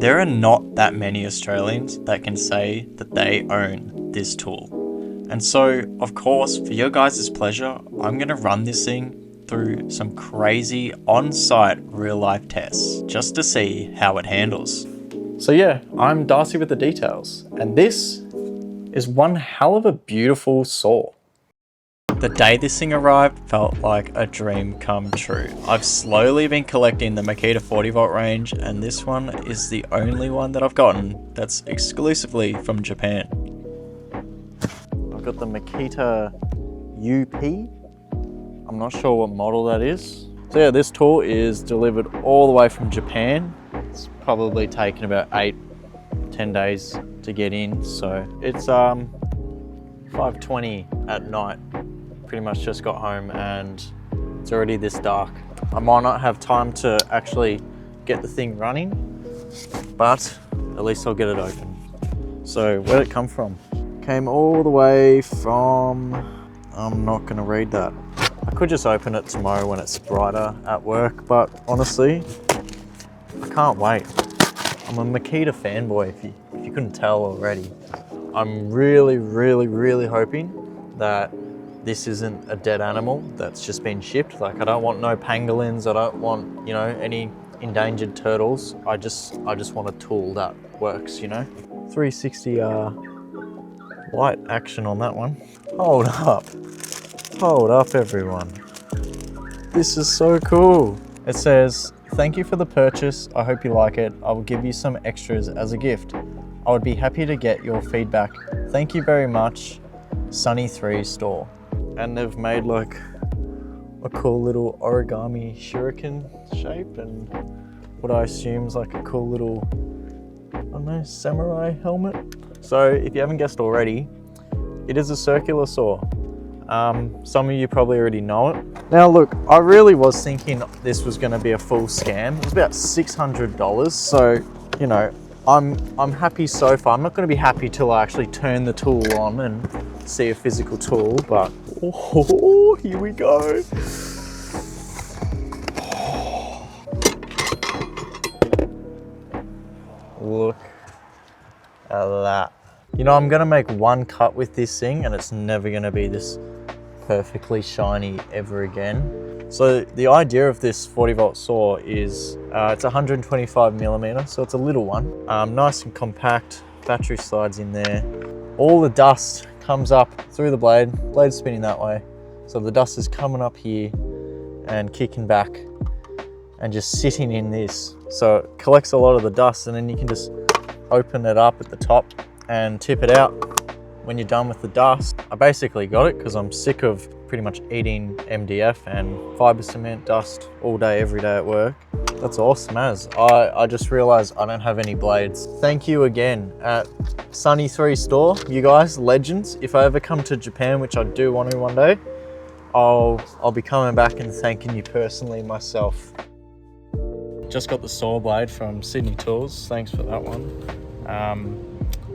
There are not that many Australians that can say that they own this tool. And so, of course, for your guys' pleasure, I'm going to run this thing through some crazy on-site real-life tests just to see how it handles. So yeah, I'm Darcy with the details, and this is one hell of a beautiful saw. The day this thing arrived felt like a dream come true. I've slowly been collecting the Makita 40V range, and this one is the only one that I've gotten that's exclusively from Japan. I've got the Makita UP. I'm not sure what model that is. So yeah, this tool is delivered all the way from Japan. It's probably taken about 8-10 days to get in. So it's 5:20 at night. Pretty much just got home and it's already this dark. I might not have time to actually get the thing running, but at least I'll get it open. So where did it come from? Came all the way from, I'm not gonna read that. I could just open it tomorrow when it's brighter at work, but honestly, I can't wait. I'm a Makita fanboy, if you couldn't tell already. I'm really hoping that this isn't a dead animal that's just been shipped. Like, I don't want no pangolins, I don't want, you know, any endangered turtles. I just want a tool that works, you know? 360 light action on that one. Hold up everyone. This is so cool. It says, "Thank you for the purchase. I hope you like it. I will give you some extras as a gift. I would be happy to get your feedback. Thank you very much. Sunny 3 store." And they've made like a cool little origami shuriken shape and what I assume is like a cool little, I don't know, samurai helmet. So if you haven't guessed already, it is a circular saw. Some of you probably already know it. Now look, I really was thinking this was gonna be a full scam. It was about $600, so you know, I'm happy so far. I'm not gonna be happy till I actually turn the tool on and see a physical tool, but oh, here we go. Look at that. You know, I'm gonna make one cut with this thing and it's never gonna be this perfectly shiny ever again. So the idea of this 40V saw is it's 125mm, so it's a little one. Nice and compact, battery slides in there. All the dust comes up through the blade's spinning that way. So the dust is coming up here and kicking back and just sitting in this. So it collects a lot of the dust and then you can just open it up at the top and tip it out when you're done with the dust. I basically got it because I'm sick of pretty much eating MDF and fiber cement dust all day, every day at work. That's awesome as. I just realized I don't have any blades. Thank you again at Sunny 3 store. You guys, legends. If I ever come to Japan, which I do want to one day, I'll be coming back and thanking you personally myself. Just got the saw blade from Sydney Tools. Thanks for that one.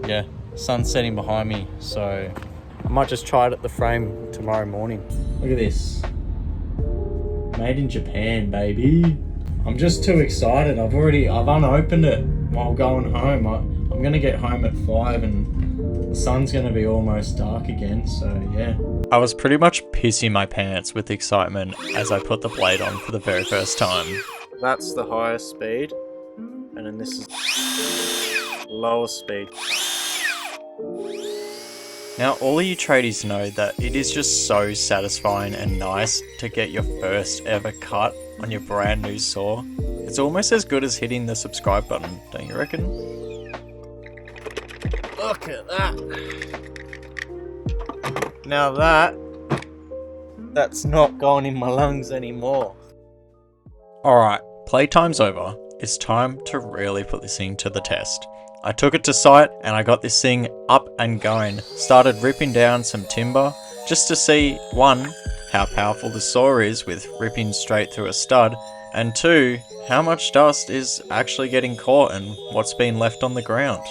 Yeah, sun's setting behind me, so I might just try it at the frame tomorrow morning. Look at this. Made in Japan, baby. I'm just too excited. I've unopened it while going home. I'm gonna get home at 5 and the sun's gonna be almost dark again, so yeah. I was pretty much pissing my pants with excitement as I put the blade on for the very first time. That's the highest speed, and then this is lowest speed. Now all of you tradies know that it is just so satisfying and nice to get your first ever cut on your brand new saw. It's almost as good as hitting the subscribe button, don't you reckon? Look at that. Now that's not going in my lungs anymore. Alright, playtime's over. It's time to really put this thing to the test. I took it to site and I got this thing up and going. Started ripping down some timber just to see, one, how powerful the saw is with ripping straight through a stud, and two, how much dust is actually getting caught and what's been left on the ground.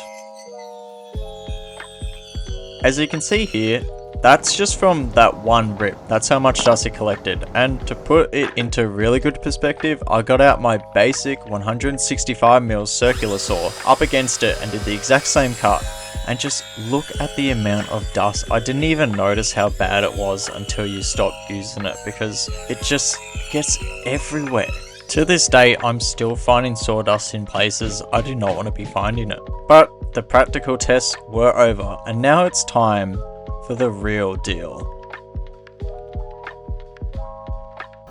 As you can see here, That's just from that one rip. That's how much dust it collected. And to put it into really good perspective, I got out my basic 165mm circular saw up against it and did the exact same cut. And just look at the amount of dust. I didn't even notice how bad it was until you stopped using it, because it just gets everywhere. To this day, I'm still finding sawdust in places I do not want to be finding it. But the practical tests were over, and now it's time for the real deal.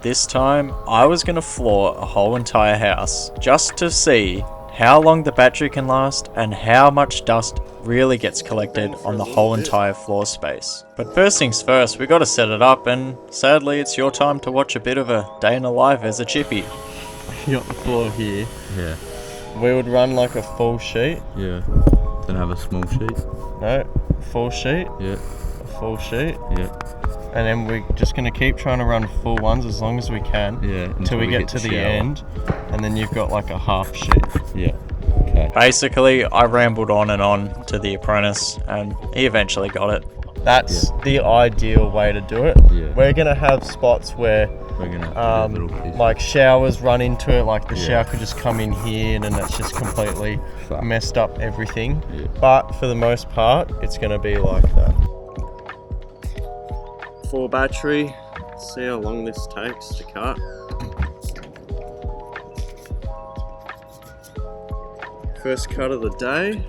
This time, I was going to floor a whole entire house just to see how long the battery can last and how much dust really gets collected on the whole entire floor space. But first things first, we got to set it up, and sadly it's your time to watch a bit of a day in the life as a chippy. You got the floor here. Yeah. We would run like a full sheet. Yeah. Then have a small sheet. No, full sheet. Yeah. A full sheet. Yeah. And then we're just going to keep trying to run full ones as long as we can. Yeah. Until we get to the end. And then you've got like a half sheet. Yeah. Okay. Basically, I rambled on and on to the apprentice, and he eventually got it. That's the ideal way to do it. Yeah. We're going to have spots where we're gonna like showers run into it, like the shower could just come in here and then that's just completely messed up everything. Yeah. But for the most part, it's going to be like that. Full battery. See how long this takes to cut. First cut of the day.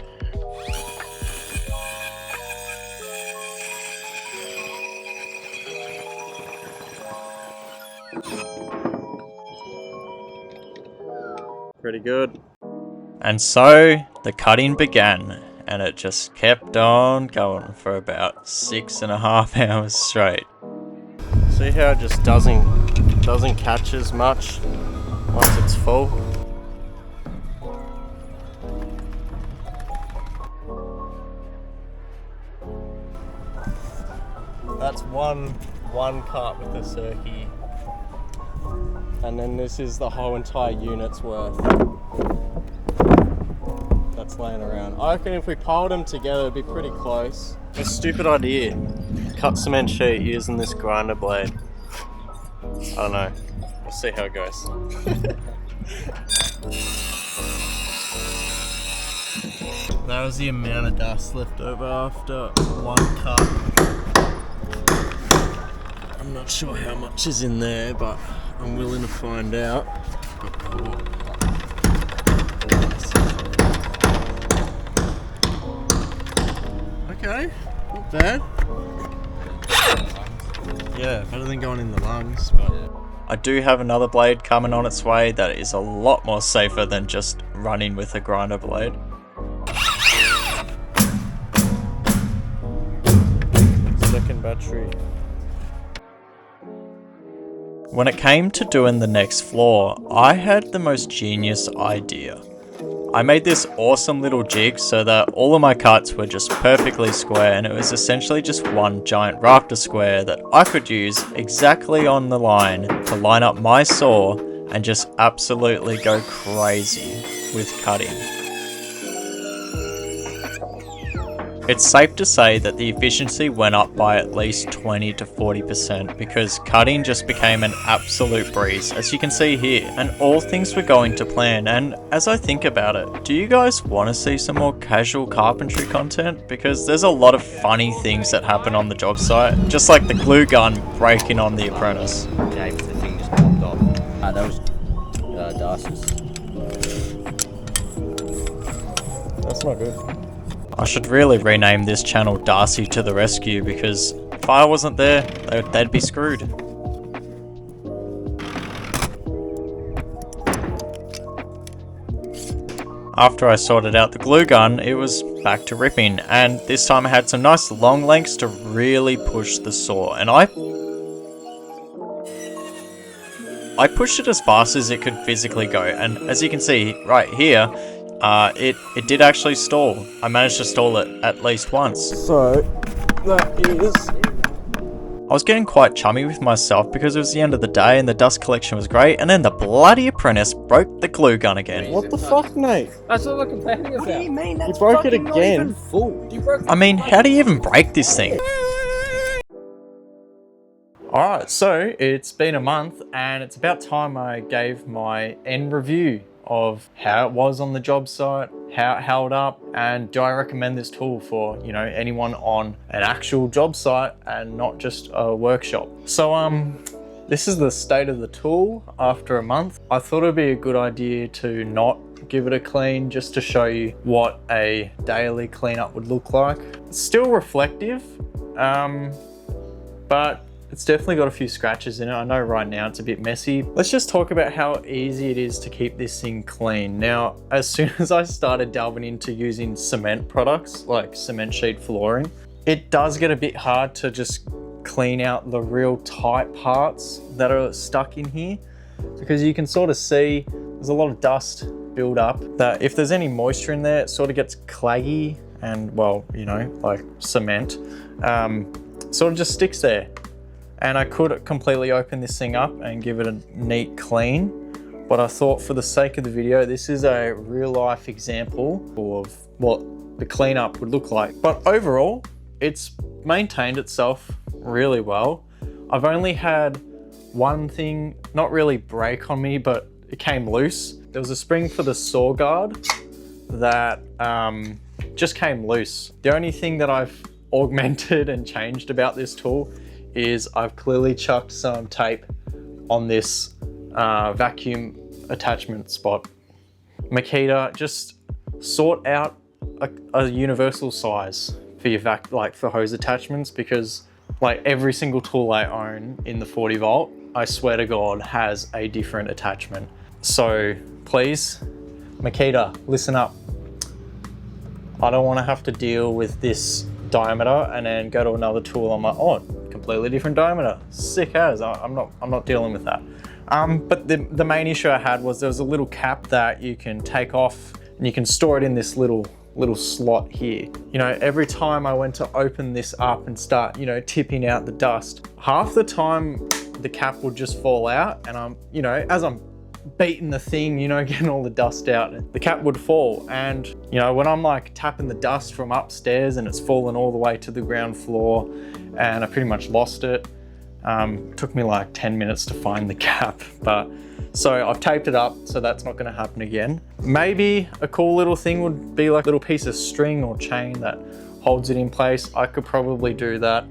Pretty good. And so the cutting began, and it just kept on going for about 6.5 hours straight. See how it just doesn't catch as much once it's full? That's one cut with the circuit, and then this is the whole entire unit's worth that's laying around. I reckon if we piled them together, it'd be pretty close. A stupid idea. Cut cement sheet using this grinder blade. I don't know. We'll see how it goes. That was the amount of dust left over after one cut. I'm not sure how much is in there, but I'm willing to find out. Okay, not bad. Yeah, better than going in the lungs, but... I do have another blade coming on its way that is a lot more safer than just running with a grinder blade. Second battery. When it came to doing the next floor, I had the most genius idea. I made this awesome little jig so that all of my cuts were just perfectly square, and it was essentially just one giant rafter square that I could use exactly on the line to line up my saw and just absolutely go crazy with cutting. It's safe to say that the efficiency went up by at least 20 to 40% because cutting just became an absolute breeze, as you can see here, and all things were going to plan. And as I think about it, do you guys want to see some more casual carpentry content? Because there's a lot of funny things that happen on the job site, just like the glue gun breaking on the apprentice. James, the thing just popped off. That was Darcy's. That's not good. I should really rename this channel Darcy to the Rescue, because if I wasn't there, they'd be screwed. After I sorted out the glue gun, it was back to ripping, and this time I had some nice long lengths to really push the saw, and I pushed it as fast as it could physically go, and as you can see right here, it did actually stall. I managed to stall it at least once. So, that is... I was getting quite chummy with myself because it was the end of the day and the dust collection was great, and then the bloody apprentice broke the glue gun again. What the fuck, Nate? That's what we're complaining about. What do you mean? That's you broke it again. Not even full. You broke I mean, how do you even break this thing? All right, so it's been a month and it's about time I gave my end review of how it was on the job site, how it held up, and do I recommend this tool for, you know, anyone on an actual job site and not just a workshop. So this is the state of the tool after a month. I thought it'd be a good idea to not give it a clean, just to show you what a daily cleanup would look like. It's still reflective, but it's definitely got a few scratches in it. I know right now it's a bit messy. Let's just talk about how easy it is to keep this thing clean. Now, as soon as I started delving into using cement products, like cement sheet flooring, it does get a bit hard to just clean out the real tight parts that are stuck in here, because you can sort of see there's a lot of dust build up that if there's any moisture in there, it sort of gets claggy and, well, you know, like cement, sort of just sticks there. And I could completely open this thing up and give it a neat clean, but I thought for the sake of the video, this is a real life example of what the cleanup would look like. But overall, it's maintained itself really well. I've only had one thing not really break on me, but it came loose. There was a spring for the saw guard that just came loose. The only thing that I've augmented and changed about this tool is I've clearly chucked some tape on this vacuum attachment spot. Makita, just sort out a universal size for your for hose attachments, because like every single tool I own in the 40 volt, I swear to God, has a different attachment. So please, Makita, listen up. I don't want to have to deal with this diameter and then go to another tool on my own. Completely different diameter, sick as. I'm not dealing with that. But the main issue I had was there was a little cap that you can take off and you can store it in this little slot here. You know, every time I went to open this up and start, you know, tipping out the dust, half the time the cap would just fall out, and you know, as I'm beating the thing, you know, getting all the dust out, the cap would fall. And you know, when I'm like tapping the dust from upstairs and it's fallen all the way to the ground floor, and I pretty much lost it. Took me like 10 minutes to find the cap, but so I've taped it up, so that's not going to happen again. Maybe a cool little thing would be like a little piece of string or chain that holds it in place. I could probably do that,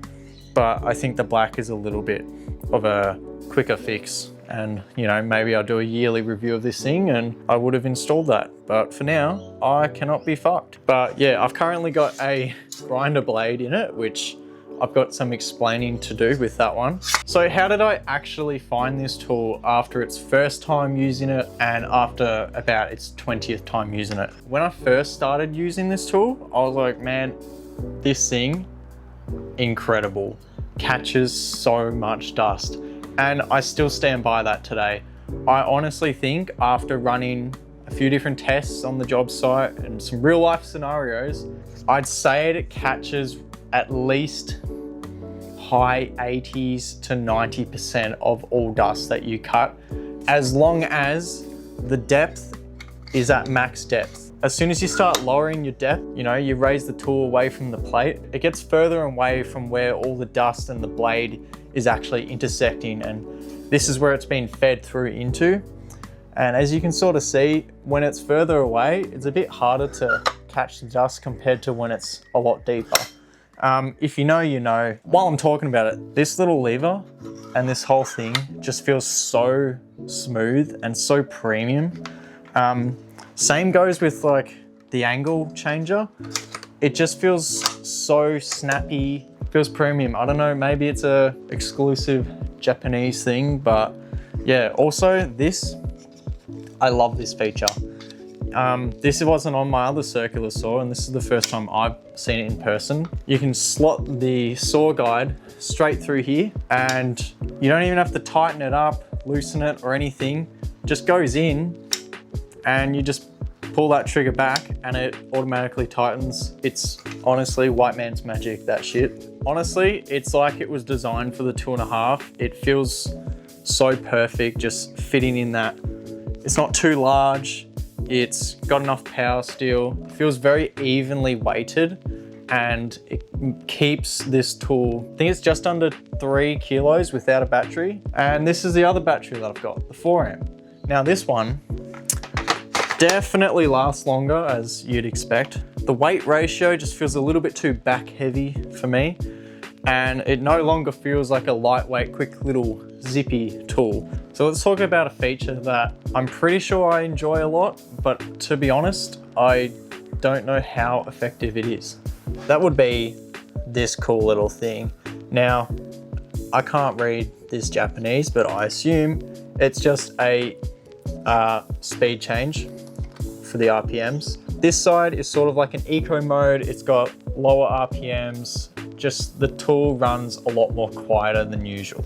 but I think the black is a little bit of a quicker fix. And you know, maybe I'll do a yearly review of this thing and I would have installed that. But for now, I cannot be fucked. But yeah, I've currently got a grinder blade in it, which I've got some explaining to do with that one. So how did I actually find this tool after its first time using it and after about its 20th time using it? When I first started using this tool, I was like, man, this thing, incredible. Catches so much dust. And I still stand by that today. I honestly think after running a few different tests on the job site and some real life scenarios, I'd say it catches at least high 80s to 90% of all dust that you cut, as long as the depth is at max depth. As soon as you start lowering your depth, you know, you raise the tool away from the plate, it gets further away from where all the dust and the blade is actually intersecting, and this is where it's been fed through into. And as you can sort of see, when it's further away, it's a bit harder to catch the dust compared to when it's a lot deeper. If you know, you know. While I'm talking about it, this little lever and this whole thing just feels so smooth and so premium. Same goes with like the angle changer. It just feels so snappy, feels premium. I don't know, maybe it's a exclusive Japanese thing, but yeah. Also this, I love this feature. This wasn't on my other circular saw, and this is the first time I've seen it in person. You can slot the saw guide straight through here, and you don't even have to tighten it up, loosen it or anything. It just goes in, and you just pull that trigger back and it automatically tightens. It's honestly white man's magic, that shit. Honestly, it's like it was designed for the 2.5. It feels so perfect, just fitting in that. It's not too large. It's got enough power still. It feels very evenly weighted, and it keeps this tool, I think it's just under 3 kilos without a battery. And this is the other battery that I've got, the 4 amp. Now this one definitely lasts longer, as you'd expect. The weight ratio just feels a little bit too back heavy for me, and it no longer feels like a lightweight, quick little zippy tool. So let's talk about a feature that I'm pretty sure I enjoy a lot, but to be honest, I don't know how effective it is. That would be this cool little thing. Now, I can't read this Japanese, but I assume it's just a speed change for the RPMs. This side is sort of like an eco mode. It's got lower RPMs, just the tool runs a lot more quieter than usual.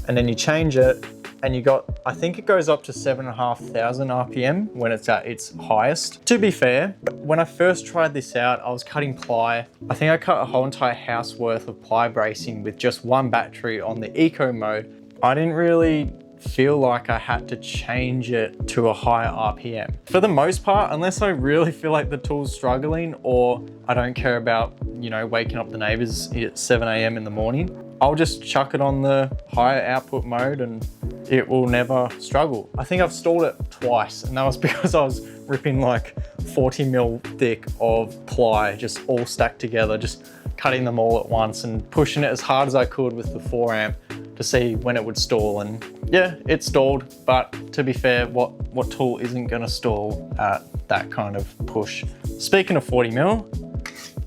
And then you change it and you got, I think it goes up to 7,500 RPM when it's at its highest. To be fair, when I first tried this out, I was cutting ply. I think I cut a whole entire house worth of ply bracing with just one battery on the eco mode. I didn't really feel like I had to change it to a higher RPM. For the most part, unless I really feel like the tool's struggling or I don't care about, you know, waking up the neighbors at 7 AM in the morning, I'll just chuck it on the higher output mode and it will never struggle. I think I've stalled it twice, and that was because I was ripping like 40 mil thick of ply, just all stacked together, just cutting them all at once and pushing it as hard as I could with the 4 amp to see when it would stall. And yeah, it stalled, but to be fair, what tool isn't gonna stall at that kind of push? Speaking of 40 mil,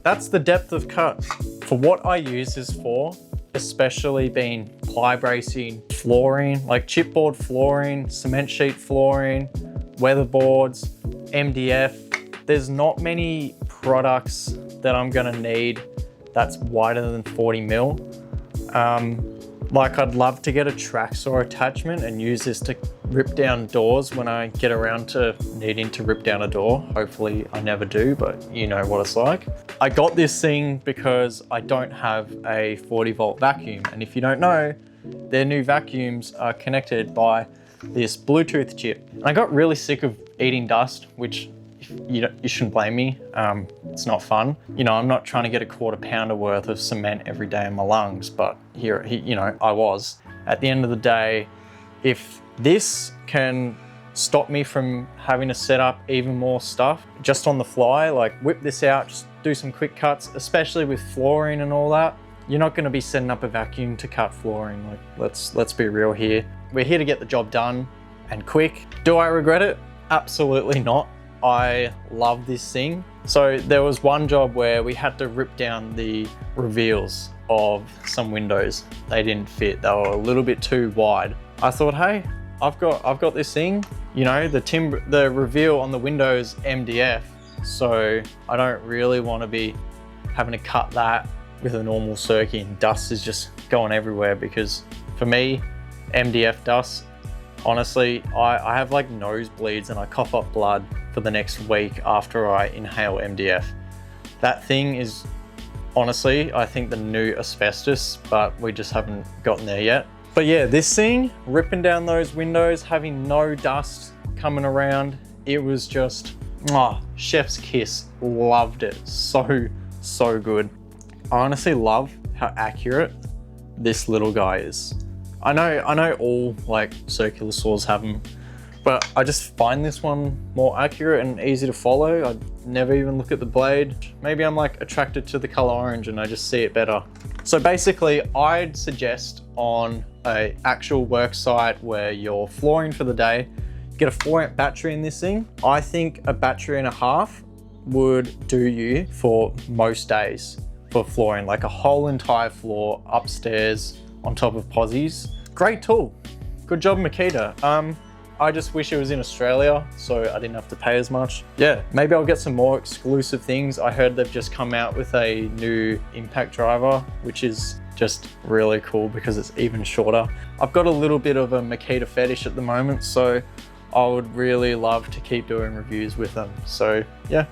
that's the depth of cut. For what I use this for, especially being ply bracing, flooring, like chipboard flooring, cement sheet flooring, weatherboards, MDF, there's not many products that I'm gonna need that's wider than 40 mil. Like I'd love to get a track saw attachment and use this to rip down doors when I get around to needing to rip down a door. Hopefully I never do, but you know what it's like. I got this thing because I don't have a 40 volt vacuum. And if you don't know, their new vacuums are connected by this Bluetooth chip. And I got really sick of eating dust, which you shouldn't blame me. It's not fun. You know, I'm not trying to get a quarter pounder worth of cement every day in my lungs, but here, you know, I was. At the end of the day, if this can stop me from having to set up even more stuff just on the fly, like whip this out, just do some quick cuts, especially with flooring and all that, you're not going to be setting up a vacuum to cut flooring. Like, let's be real here. We're here to get the job done and quick. Do I regret it? Absolutely not. I love this thing. So there was one job where we had to rip down the reveals of some windows. They didn't fit. They were a little bit too wide. I thought, hey, I've got this thing. You know, the reveal on the windows MDF. So I don't really want to be having to cut that with a normal circuit, and dust is just going everywhere, because for me, MDF dust, honestly, I have like nosebleeds and I cough up blood for the next week after I inhale MDF. That thing is honestly, I think the new asbestos, but we just haven't gotten there yet. But yeah, this thing, ripping down those windows, having no dust coming around, it was just, chef's kiss. Loved it. So good. I honestly love how accurate this little guy is. I know all like circular saws have them, but I just find this one more accurate and easy to follow. I never even look at the blade. Maybe I'm like attracted to the color orange and I just see it better. So basically, I'd suggest on an actual work site where you're flooring for the day, get a 4 amp battery in this thing. I think a battery and a half would do you for most days for flooring, like a whole entire floor upstairs on top of posies. Great tool. Good job, Makita. I just wish it was in Australia so I didn't have to pay as much. Yeah, maybe I'll get some more exclusive things. I heard they've just come out with a new impact driver, which is just really cool because it's even shorter. I've got a little bit of a Makita fetish at the moment, so I would really love to keep doing reviews with them. So yeah.